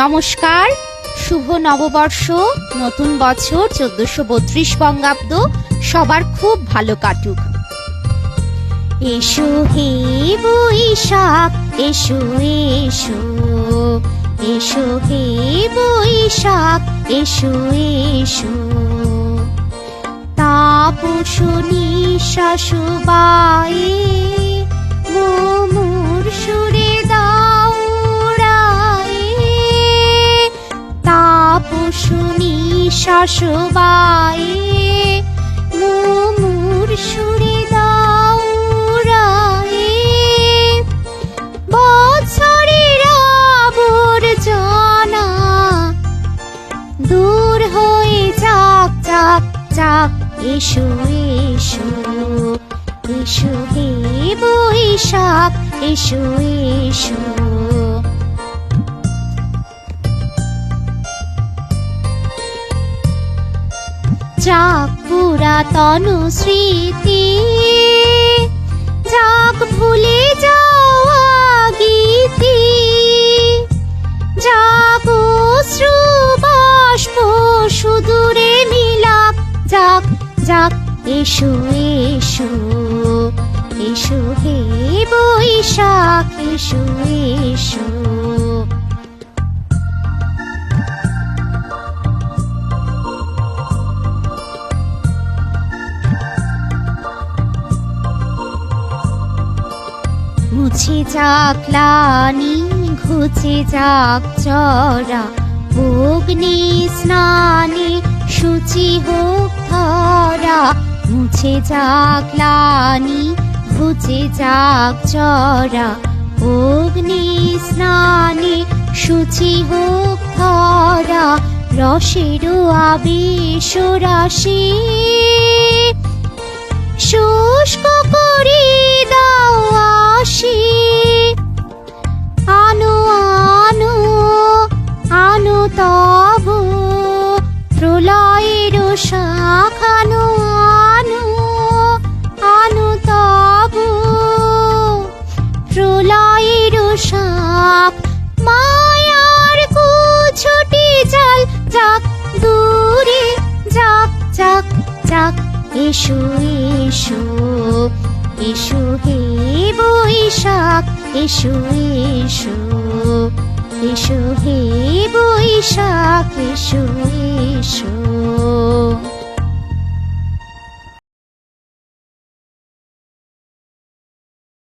নমস্কার, শুভ নববর্ষ, নতুন বছর 1432 বঙ্গাব্দ সবার খুব ভালো কাটুক। এসো হে বৈশাখ, এসো এসো, এসো হে বৈশাখ, এসো এসো। তাপস নিঃশ্বাস বায়ে মোমুর সুরে দাও উড়ায়ে। তাপস নিঃশ্বাস বায়ে মোমুর সুরে দাও উড়ায়ে। বছরের আবর্জনা দূর হয়ে যাক যাক যাক। এসো এসো, এসো হে বৈশাখ, এসো এসো। যাক পুরাতন স্মৃতি, যাক ভুলে যাওয়া গীতি, যাক অশ্রু বাষ্প সুদূরে মিলাপ যাক যাক। এসো এসো, এসো হে বৈশাখ, এসো এসো। মুছে যাক গ্লানি, ঘুচে যাক চরা, অগ্নি স্নানে শুচি হোক ধরা। মুছে যাক গ্লানি, ঘুচে যাক চরা, অগ্নি স্নানে শুচি হোক ধরা। রসের আবেশ রাশি শুষ্ক করে দাও আসি। আনো আনো আনো তব প্রলয়ের শাখ, আনো আনো আনো তব প্রলয়ের শাখ। মায়ার কুছটি জাল যাক দূরে যাক যাক যাক। এসো এসো, এসো হে বৈশাখ, এসো এসো, এসো হে বৈশাখ, এসো এসো।